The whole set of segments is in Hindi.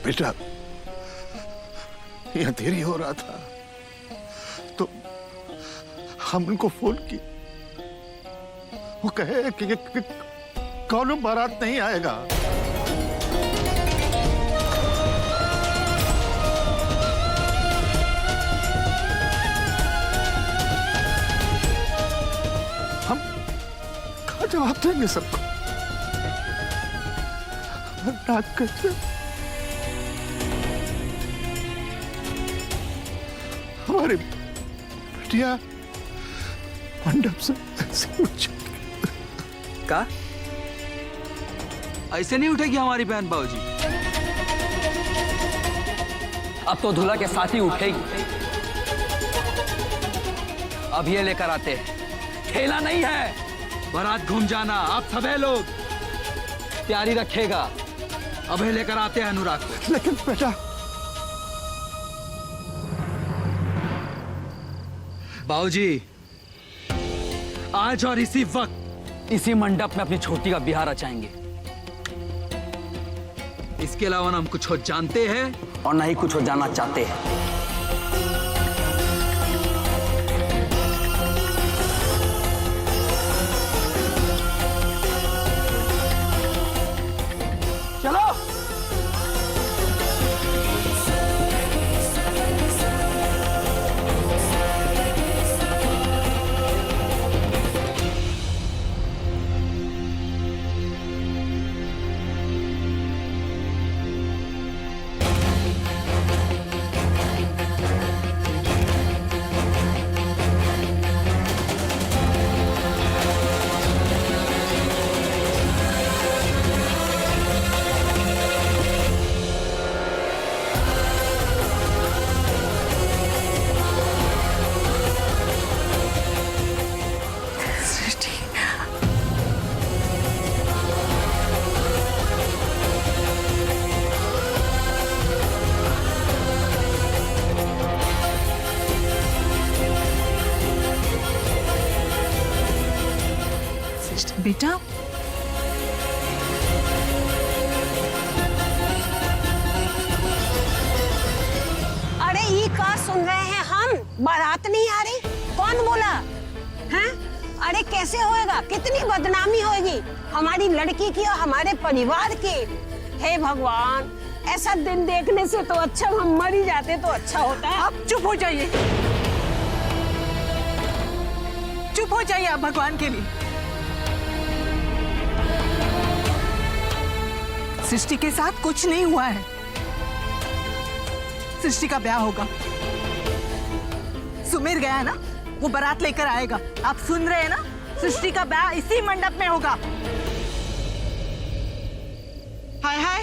बेटा, यहाँ देरी हो रहा था तो हम उनको फोन किए। वो कहे कि कौन बारात नहीं आएगा। हम क्या जवाब देंगे सबको? नाक कैसे हमारी बिटिया मंडप से ऐसे उठ का? ऐसे नहीं उठेगी हमारी बहन बाबूजी। अब तो दूल्हा के साथ ही उठेगी। अब ये लेकर आते हैं, खेला नहीं है। बारात घूम जाना, आप सभी लोग तैयारी रखेगा। अभी लेकर आते हैं अनुराग को। लेकिन बेटा, बाबूजी आज और इसी वक्त इसी मंडप में अपनी छोटी का बिहार रचाएंगे। इसके अलावा हम कुछ और जानते हैं और ना ही कुछ और जानना चाहते हैं। चलो बेटा, अरे ये का सुन रहे हैं हम? बारात नहीं आ रही? कौन बोला? हैं? अरे कैसे होएगा? कितनी बदनामी होगी हमारी लड़की की और हमारे परिवार की। हे भगवान, ऐसा दिन देखने से तो अच्छा हम मर ही जाते तो अच्छा होता है। आप चुप हो जाइए, चुप हो जाइए आप भगवान के लिए। सृष्टि के साथ कुछ नहीं हुआ है। सृष्टि का ब्याह होगा। सुमीर गया है ना, वो बारात लेकर आएगा। आप सुन रहे हैं ना? सृष्टि का ब्याह इसी मंडप में होगा। हाय हाय,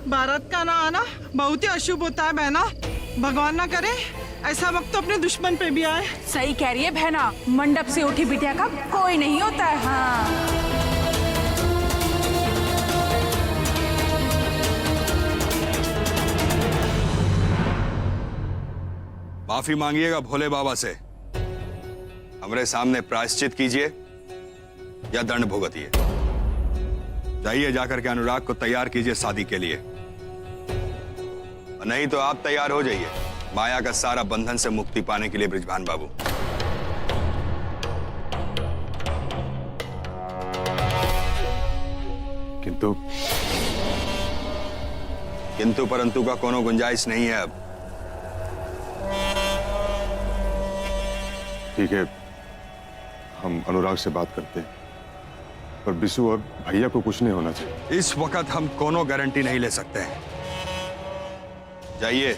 बारात का ना आना बहुत ही अशुभ होता है बहना। भगवान ना करे ऐसा वक्त तो अपने दुश्मन पे भी आए। सही कह रही है बहना, मंडप से उठी बिटिया का कोई नहीं होता है। हाँ माफी मांगिएगा भोले बाबा से। हमरे सामने प्रायश्चित कीजिए या दंड भुगतिए। जाइए जाकर के अनुराग को तैयार कीजिए शादी के लिए, नहीं तो आप तैयार हो जाइए माया का सारा बंधन से मुक्ति पाने के लिए बृजभान बाबू। किंतु परंतु का कोनो गुंजाइश नहीं है अब। ठीक है, हम अनुराग से बात करते हैं, पर बिशु और भैया को कुछ नहीं होना चाहिए। इस वक्त हम कोनो गारंटी नहीं ले सकते हैं। जाइए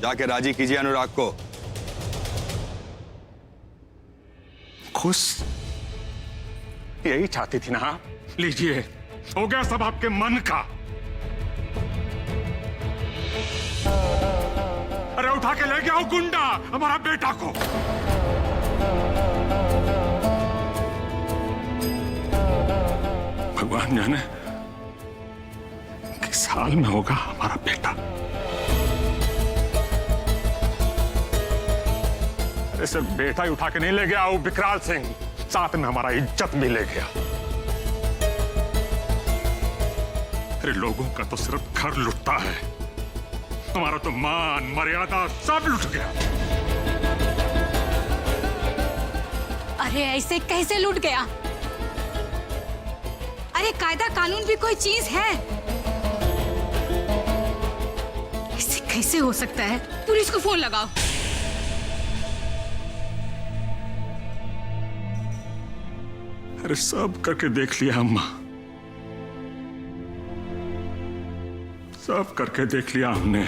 जाके राजी कीजिए अनुराग को। खुश यही चाहती थी ना। लीजिए, हो गया सब आपके मन का। अरे उठा के ले गया गुंडा हमारा बेटा को। भगवान जाने किस साल में होगा हमारा बेटा। अरे सिर्फ बेटा ही उठा के नहीं ले गया वो विकराल सिंह, साथ में हमारा इज्जत भी ले गया। अरे लोगों का तो सिर्फ घर लुटता है, हमारा तो मान मर्यादा सब लुट गया। अरे ऐसे कैसे लूट गया? अरे कायदा कानून भी कोई चीज है। ऐसे कैसे हो सकता है? पुलिस को फोन लगाओ। अरे सब करके देख लिया अम्मा, सब करके देख लिया हमने।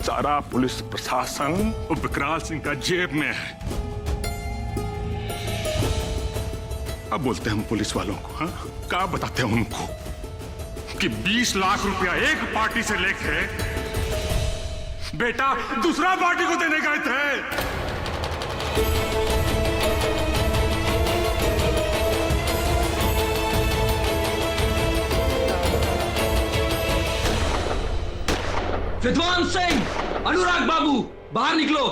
सारा पुलिस प्रशासन विकराल सिंह का जेब में है। अब बोलते हैं हम पुलिस वालों को, हाँ क्या बताते हैं उनको कि 20 लाख रुपया एक पार्टी से लेके बेटा दूसरा पार्टी को देने गए थे। विद्वान सिंह, अनुराग बाबू, बाहर निकलो।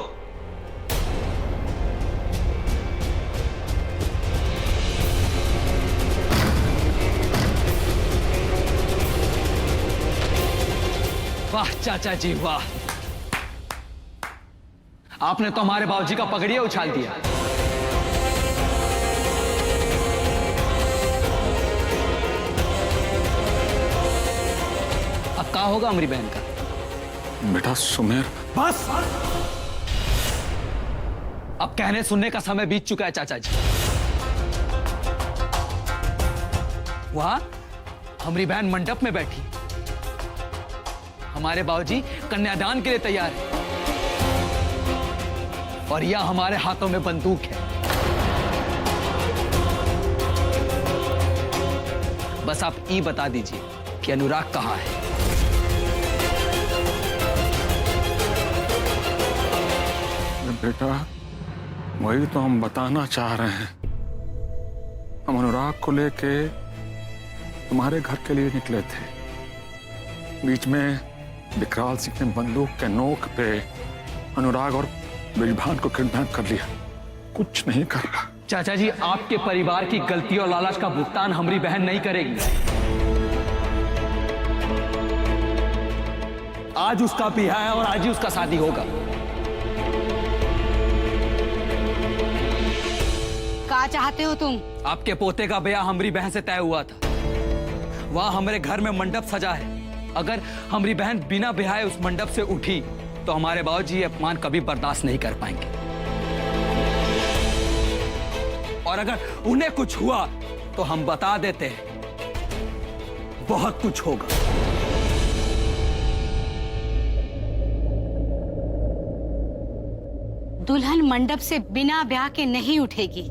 वाह चाचा जी वाह, आपने तो हमारे बाबूजी का पगड़िया उछाल दिया। अब क्या होगा हमारी बहन का? बेटा सुमेर, बस अब कहने सुनने का समय बीत चुका है चाचा जी। वहां हमारी बहन मंडप में बैठी, हमारे बाबूजी कन्यादान के लिए तैयार है और यह हमारे हाथों में बंदूक है। बस आप ये बता दीजिए कि अनुराग कहां है। बेटा वही तो हम बताना चाह रहे हैं। हम अनुराग को लेके तुम्हारे घर के लिए निकले थे। बीच में विकराल सिंह ने बंदूक के नोक पे अनुराग और बिलभान को किडनैप कर लिया। कुछ नहीं कर रहा। चाचा जी, आपके परिवार की गलती और लालच का भुगतान हमारी बहन नहीं करेगी। आज उसका ब्याह है और आज ही उसका शादी होगा। क्या चाहते हो तुम? आपके पोते का ब्याह हमारी बहन से तय हुआ था। वहां हमारे घर में मंडप सजा है। अगर हमारी बहन बिना ब्याहे उस मंडप से उठी तो हमारे बाबूजी ये अपमान कभी बर्दाश्त नहीं कर पाएंगे। और अगर उन्हें कुछ हुआ तो हम बता देते हैं, बहुत कुछ होगा। दुल्हन मंडप से बिना ब्याह के नहीं उठेगी।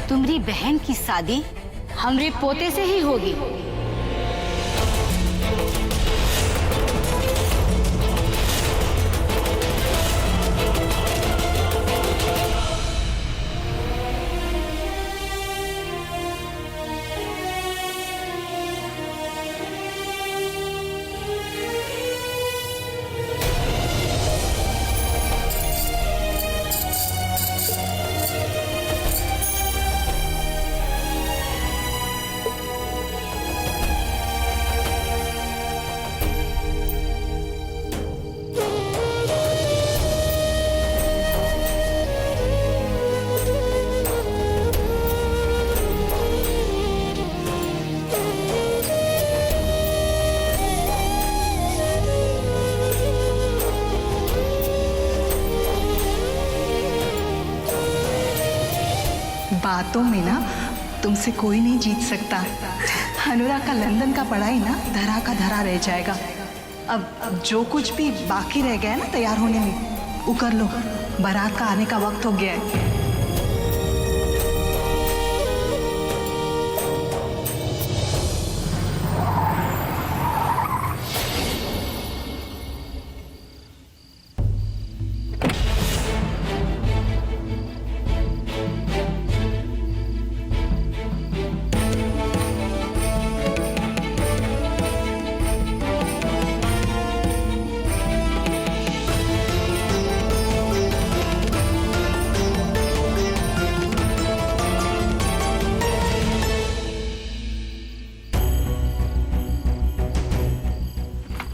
तुम्हारी बहन की शादी हमरे पोते से ही होगी। बातों में ना तुमसे कोई नहीं जीत सकता। अनुराग का लंदन का पढ़ाई ना धरा का धरा रह जाएगा। अब जो कुछ भी बाकी रह गया है ना तैयार होने में, वो कर लो। बारात का आने का वक्त हो गया है।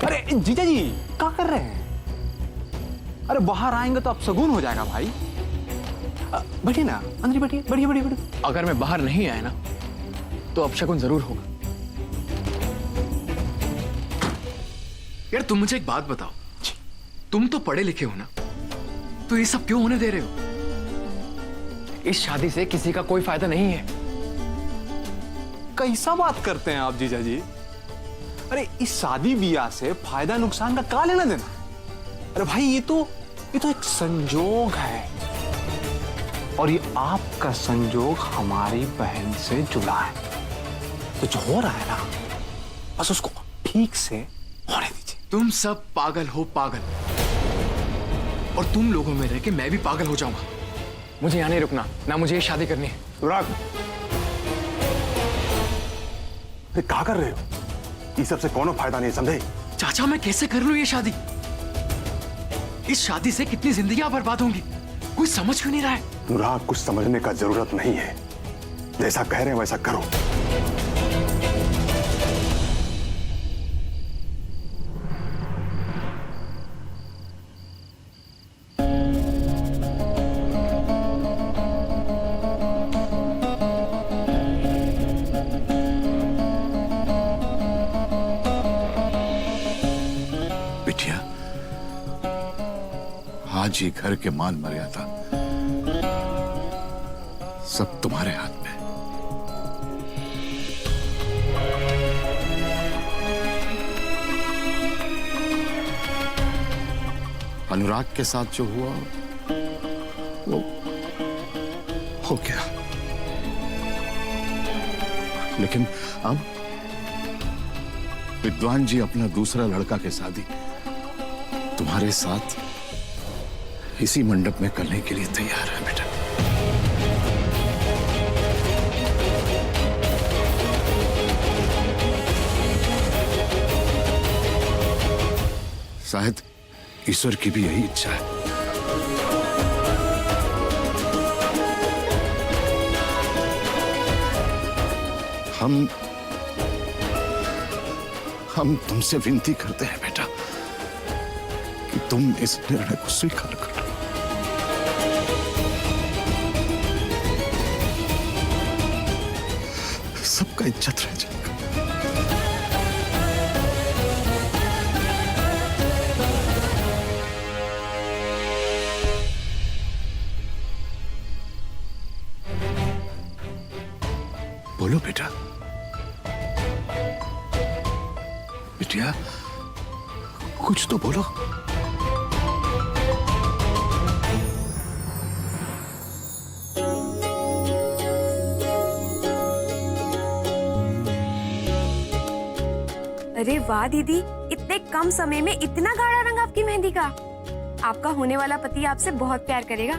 अरे जीजा जी क्या कर रहे हैं? अरे बाहर आएंगे तो अब शगुन हो जाएगा भाई। बैठिए ना, अंदर बैठिए, बढ़िए बढ़िए बढ़िए। अगर मैं बाहर नहीं आया ना तो अपशगुन जरूर होगा। यार तुम मुझे एक बात बताओ, तुम तो पढ़े लिखे हो ना, तो ये सब क्यों होने दे रहे हो? इस शादी से किसी का कोई फायदा नहीं है। कैसा बात करते हैं आप जीजा जी? अरे इस शादी ब्याह से फायदा नुकसान का क्या लेना देना? अरे भाई ये तो एक संजोग है, और ये आपका संजोग हमारी बहन से जुड़ा है। तो जो हो रहा है ना, बस उसको ठीक से होने दीजिए। तुम सब पागल हो, पागल। और तुम लोगों में रह के मैं भी पागल हो जाऊंगा। मुझे यहाँ नहीं रुकना, ना मुझे ये शादी करनी है। अनुराग, क्या कर रहे हो? इस सबसे कोनो फायदा नहीं, समझे? चाचा मैं कैसे कर लूं ये शादी? इस शादी से कितनी जिंदगियां बर्बाद होंगी, कोई समझ क्यों नहीं रहा है? अनुराग, कुछ समझने का जरूरत नहीं है, जैसा कह रहे हैं वैसा करो। बिटिया, आज ही घर के मान मर्यादा सब तुम्हारे हाथ में। अनुराग के साथ जो हुआ वो हो गया, लेकिन अब विद्वान जी अपना दूसरा लड़का के शादी तुम्हारे साथ इसी मंडप में करने के लिए तैयार है बेटा। शायद ईश्वर की भी यही इच्छा है। हम तुमसे विनती करते हैं बेटा कि तुम इस निर्णय को स्वीकार करो। सबका इज्जत रह जाएगा। बोलो बेटा, बिटिया कुछ तो बोलो। अरे वाह दीदी, इतने कम समय में इतना गाढ़ा रंग आपकी मेहंदी का। आपका होने वाला पति आपसे बहुत प्यार करेगा।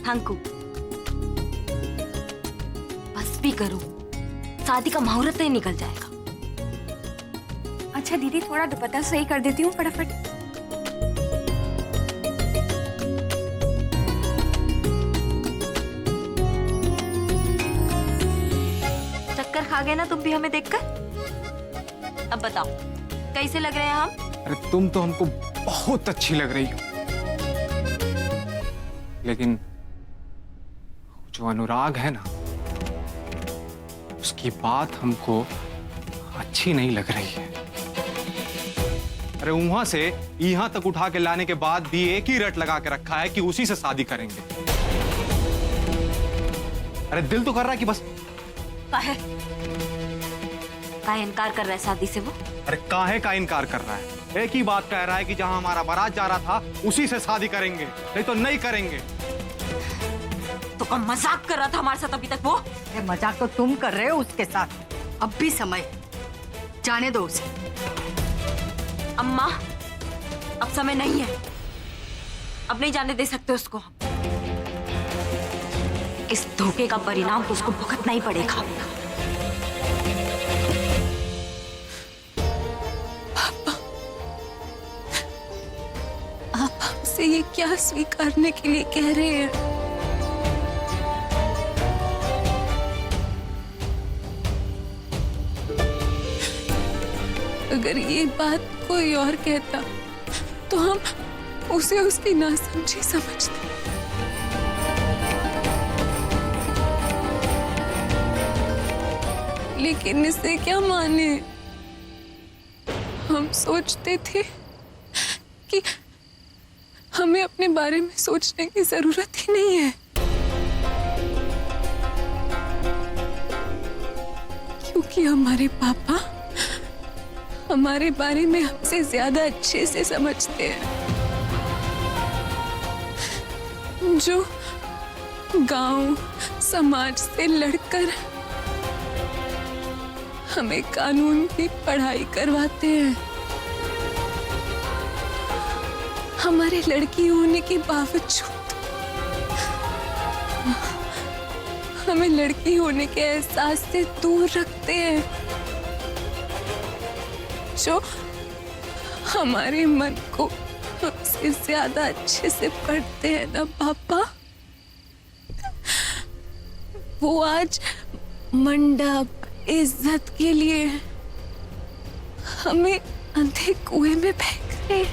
Thank you. बस भी करो, शादी का मुहूर्त ही निकल जाएगा। अच्छा दीदी, थोड़ा दुपट्टा सही कर देती हूँ फटाफट। चक्कर खा गए ना तुम भी हमें देखकर? अब बताओ कैसे लग रहे हैं हम? अरे तुम तो हमको बहुत अच्छी लग रही हो, लेकिन जो अनुराग है ना, उसकी बात हमको अच्छी नहीं लग रही है। अरे वहां से यहां तक उठा के लाने के बाद भी एक ही रट लगा के रखा है कि उसी से शादी करेंगे। अरे दिल तो कर रहा है कि बस काहे इनकार कर रहा है शादी से वो? अरे काहे का इनकार कर रहा है? एक ही बात कह रहा है कि जहां हमारा बारात जा रहा था उसी से शादी करेंगे, नहीं तो नहीं करेंगे। तो कौन मजाक कर रहा था हमारे साथ अभी तक वो? मजाक तो तुम कर रहे हो उसके साथ। अब भी समय, जाने दो उसे। अम्मा, अब समय नहीं है, अब नहीं जाने दे सकते उसको। इस धोखे का परिणाम तो उसको भुगतना ही पड़ेगा। आप हमसे ये क्या स्वीकारने के लिए कह रहे हैं? अगर ये बात कोई और कहता तो हम उसे उसकी नासमझी समझते। लेकिन इसे क्या माने? हम सोचते थे कि हमें अपने बारे में सोचने की जरूरत ही नहीं है, क्योंकि हमारे पापा हमारे बारे में हमसे ज्यादा अच्छे से समझते हैं। जो गांव समाज से लड़कर हमें कानून की पढ़ाई करवाते हैं, हमारे लड़की होने के बावजूद हमें लड़की होने के एहसास से दूर रखते हैं, जो हमारे मन को हमसे ज्यादा अच्छे से पढ़ते हैं ना पापा। वो आज मंडप इज्जत के लिए हमें अंधे कुएं में फेंक रहे।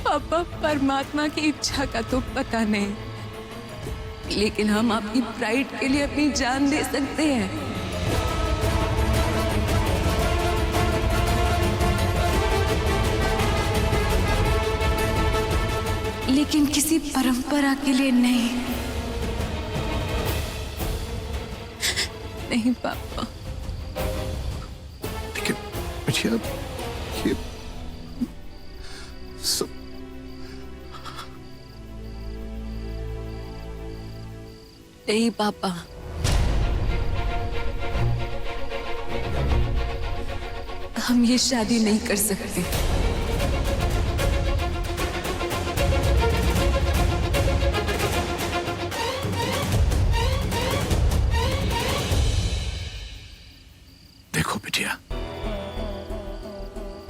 पापा, परमात्मा की इच्छा का तो पता नहीं, लेकिन हम आपकी प्राइड के लिए अपनी जान दे सकते हैं। लेकिन किसी परंपरा के लिए नहीं। नहीं पापा। लेकिन बिटिया, ये सब नहीं पापा, हम ये शादी नहीं कर सकते। देखो बिटिया,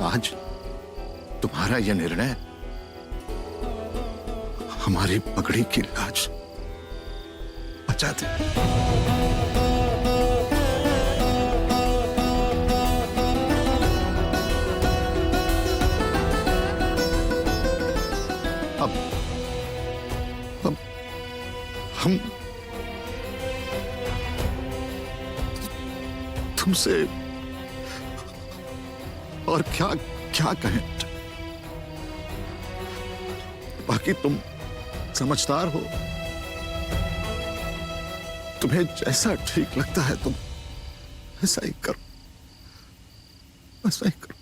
आज तुम्हारा यह निर्णय हमारी पगड़ी की लाज बचा दे। अब हम तुमसे और क्या क्या कहें। बाकी तुम समझदार हो, तुम्हें जैसा ठीक लगता है तुम ऐसा ही करो, ऐसा ही करो।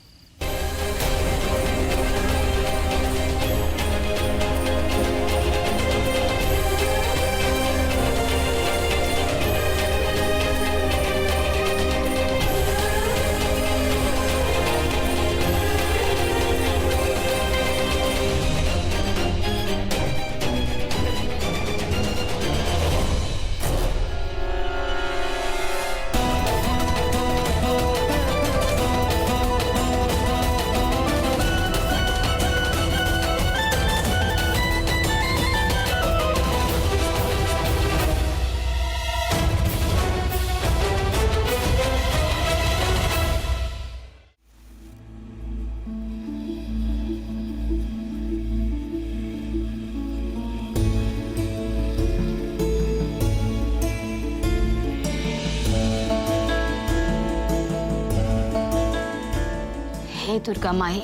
हे दुर्गा माई,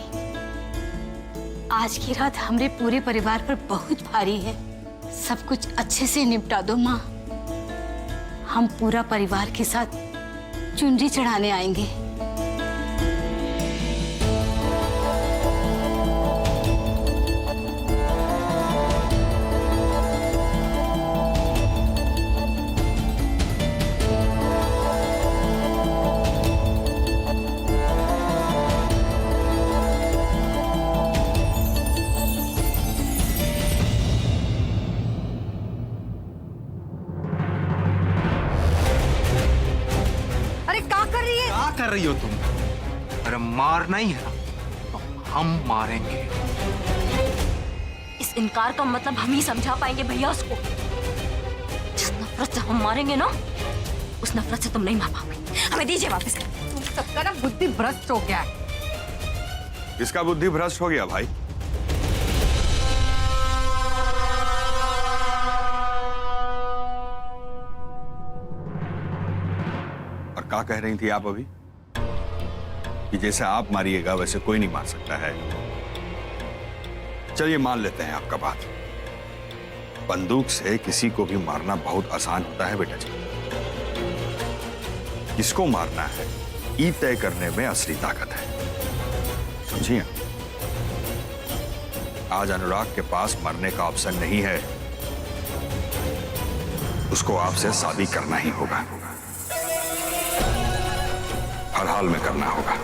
आज की रात हमारे पूरे परिवार पर बहुत भारी है। सब कुछ अच्छे से निपटा दो माँ। हम पूरा परिवार के साथ चुनरी चढ़ाने आएंगे। कर रही हो तुम? अरे मारना ही है ना तो हम मारेंगे। इस इनकार का मतलब हम ही समझा पाएंगे भैया उसको। नफरत से हम मारेंगे ना, उस नफरत से तुम नहीं मार पाओगे। हमें दीजिए वापस। तुम सबका ना बुद्धि भ्रष्ट हो गया है। इसका बुद्धि भ्रष्ट हो गया भाई। और क्या कह रही थी आप अभी कि जैसे आप मारिएगा वैसे कोई नहीं मार सकता है? चलिए मान लेते हैं आपका बात। बंदूक से किसी को भी मारना बहुत आसान होता है बेटा जी। किसको मारना है ये तय करने में असली ताकत है, समझिए। आज अनुराग के पास मरने का ऑप्शन नहीं है, उसको आपसे शादी करना ही होगा, हर हाल में करना होगा।